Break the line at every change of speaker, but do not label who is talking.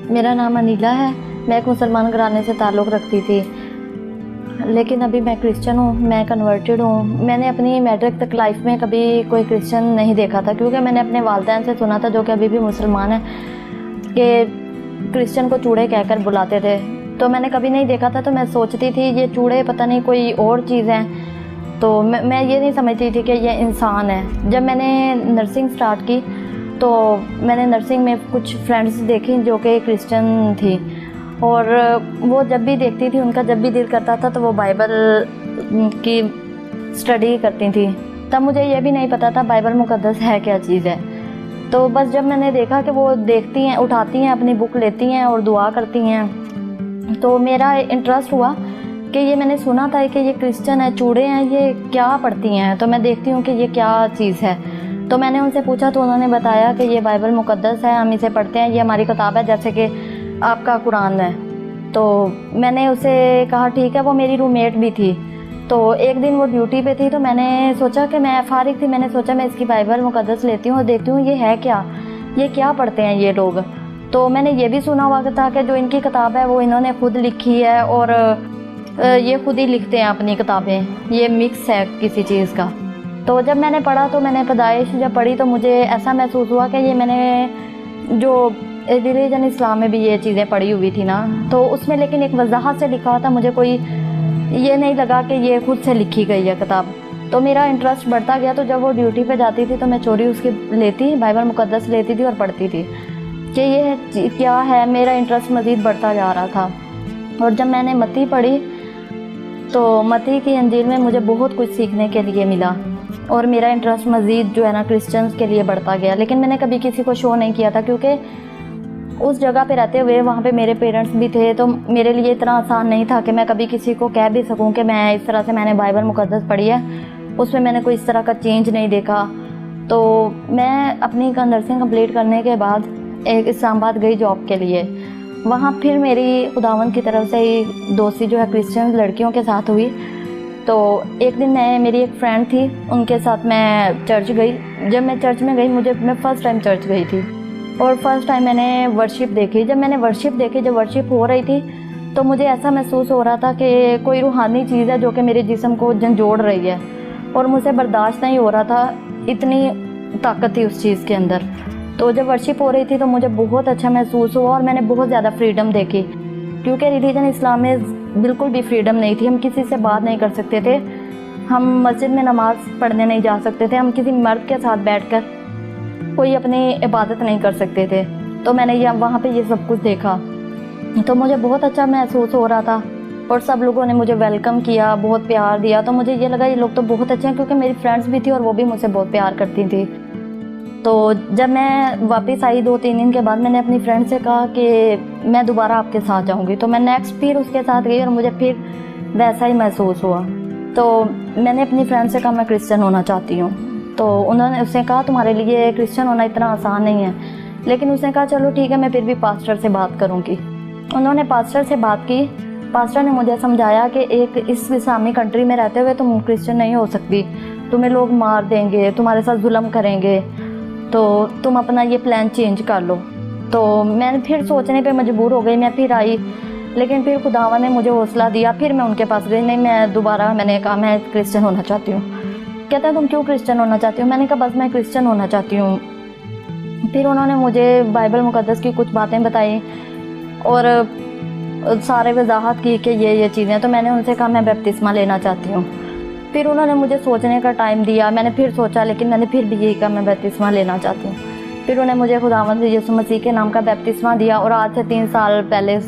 मेरा नाम अनीला है। मैं एक मुसलमान घराने से ताल्लुक़ रखती थी, लेकिन अभी मैं क्रिश्चियन हूँ, मैं कन्वर्टेड हूँ। मैंने अपनी मैट्रिक तक लाइफ में कभी कोई क्रिश्चियन नहीं देखा था, क्योंकि मैंने अपने वालिदैन से सुना था, जो कि अभी भी मुसलमान हैं, कि क्रिश्चियन को चूड़े कहकर बुलाते थे। तो मैंने कभी नहीं देखा था, तो मैं सोचती थी ये चूड़े पता नहीं कोई और चीज़ हैं। तो मैं ये नहीं समझती थी कि ये इंसान है। जब मैंने नर्सिंग स्टार्ट की तो मैंने नर्सिंग में कुछ फ्रेंड्स देखी जो कि क्रिश्चियन थी, और वो जब भी देखती थी, उनका जब भी दिल करता था तो वो बाइबल की स्टडी करती थी। तब मुझे ये भी नहीं पता था बाइबल मुकद्दस है क्या चीज़ है। तो बस जब मैंने देखा कि वो देखती हैं, उठाती हैं, अपनी बुक लेती हैं और दुआ करती हैं, तो मेरा इंटरेस्ट हुआ कि ये मैंने सुना था कि ये क्रिश्चियन है, चूड़े हैं, ये क्या पढ़ती हैं। तो मैं देखती हूँ कि ये क्या चीज़ है। तो मैंने उनसे पूछा तो उन्होंने बताया कि ये बाइबल मुकद्दस है, हम इसे पढ़ते हैं, ये हमारी किताब है, जैसे कि आपका कुरान है। तो मैंने उसे कहा ठीक है। वो मेरी रूममेट भी थी। तो एक दिन वो ड्यूटी पे थी, तो मैंने सोचा कि मैं फारिग थी, मैंने सोचा मैं इसकी बाइबल मुकद्दस लेती हूँ और देखती हूँ ये है क्या, ये क्या पढ़ते हैं ये लोग। तो मैंने ये भी सुना हुआ था कि जो इनकी किताब है वो इन्होंने खुद लिखी है, और ये खुद ही लिखते हैं अपनी किताबें, ये मिक्स है किसी चीज़ का। तो जब मैंने पढ़ा, तो मैंने पैदाइश जब पढ़ी, तो मुझे ऐसा महसूस हुआ कि ये मैंने जो रिलीजन इस्लाम में भी ये चीज़ें पढ़ी हुई थी ना, तो उसमें लेकिन एक वजाहत से लिखा था, मुझे कोई ये नहीं लगा कि ये खुद से लिखी गई है किताब। तो मेरा इंटरेस्ट बढ़ता गया। तो जब वो ड्यूटी पे जाती थी तो मैं चोरी उसकी लेती, बाइबल मुकद्दस लेती थी और पढ़ती थी कि ये क्या है। मेरा इंटरेस्ट मज़ीद बढ़ता जा रहा था। और जब मैंने मत्ती पढ़ी तो मत्ती की इंजील में मुझे बहुत कुछ सीखने के लिए मिला, और मेरा इंटरेस्ट मज़ीद जो है ना क्रिश्चियंस के लिए बढ़ता गया। लेकिन मैंने कभी किसी को शो नहीं किया था, क्योंकि उस जगह पे रहते हुए वहाँ पे मेरे पेरेंट्स भी थे, तो मेरे लिए इतना आसान नहीं था कि मैं कभी किसी को कह भी सकूँ कि मैं इस तरह से मैंने बाइबल मुकद्दस पढ़ी है, उसमें मैंने कोई इस तरह का चेंज नहीं देखा। तो मैं अपनी नर्सिंग कंप्लीट करने के बाद एक इस्लामाबाद गई जॉब के लिए। वहाँ फिर मेरी खुदावंद की तरफ से ही दोस्ती जो है क्रिश्चियन लड़कियों के साथ हुई। तो एक दिन मेरी एक फ्रेंड थी, उनके साथ मैं चर्च गई। जब मैं चर्च में गई, मैं फ़र्स्ट टाइम चर्च गई थी, और फर्स्ट टाइम मैंने वर्शिप देखी। जब मैंने वर्शिप देखी, जब वर्शिप हो रही थी, तो मुझे ऐसा महसूस हो रहा था कि कोई रूहानी चीज़ है जो कि मेरे जिस्म को झंझोड़ रही है, और मुझे बर्दाश्त नहीं हो रहा था, इतनी ताकत थी उस चीज़ के अंदर। तो जब वर्शिप हो रही थी तो मुझे बहुत अच्छा महसूस हुआ, और मैंने बहुत ज़्यादा फ्रीडम देखी, क्योंकि रिलीजन इस्लाम में बिल्कुल भी फ्रीडम नहीं थी। हम किसी से बात नहीं कर सकते थे, हम मस्जिद में नमाज़ पढ़ने नहीं जा सकते थे, हम किसी मर्द के साथ बैठकर कोई अपनी इबादत नहीं कर सकते थे। तो मैंने वहाँ पे ये सब कुछ देखा, तो मुझे बहुत अच्छा महसूस हो रहा था, और सब लोगों ने मुझे वेलकम किया, बहुत प्यार दिया। तो मुझे ये लगा ये लोग तो बहुत अच्छे हैं, क्योंकि मेरी फ्रेंड्स भी थी और वो भी मुझसे बहुत प्यार करती थी। तो जब मैं वापस आई 2-3 दिन के बाद, मैंने अपनी फ्रेंड से कहा कि मैं दोबारा आपके साथ जाऊँगी। तो मैं नेक्स्ट फिर उसके साथ गई, और मुझे फिर वैसा ही महसूस हुआ। तो मैंने अपनी फ्रेंड से कहा मैं क्रिश्चियन होना चाहती हूँ। तो उन्होंने उसने कहा तुम्हारे लिए क्रिश्चियन होना इतना आसान नहीं है। लेकिन उसने कहा चलो ठीक है, मैं फिर भी पास्टर से बात करूँगी। उन्होंने पास्टर से बात की। पास्टर ने मुझे समझाया कि एक इस इस्लामी कंट्री में रहते हुए तुम क्रिश्चियन नहीं हो सकती, तुम्हें लोग मार देंगे, तुम्हारे साथ जुल्म करेंगे, तो तुम अपना ये प्लान चेंज कर लो। तो मैं फिर सोचने पे मजबूर हो गई, मैं फिर आई। लेकिन फिर खुदावन ने मुझे हौसला दिया, फिर मैं उनके पास गई। नहीं, मैंने कहा मैं क्रिश्चियन होना चाहती हूँ। कहता है तुम क्यों क्रिश्चियन होना चाहती हो? मैंने कहा बस मैं क्रिश्चियन होना चाहती हूँ। फिर उन्होंने मुझे बाइबल मुकद्दस की कुछ बातें बताई, और सारे वजाहत की कि ये चीज़ें। तो मैंने उनसे कहा मैं बपतिस्मा लेना चाहती हूँ। फिर उन्होंने मुझे सोचने का टाइम दिया, मैंने फिर सोचा, लेकिन मैंने फिर भी यही कहा मैं बपतिस्मा लेना चाहती हूँ। फिर उन्होंने मुझे खुदावंद यीशु मसीह के नाम का बपतिस्मा दिया, और आज से 3 साल पहले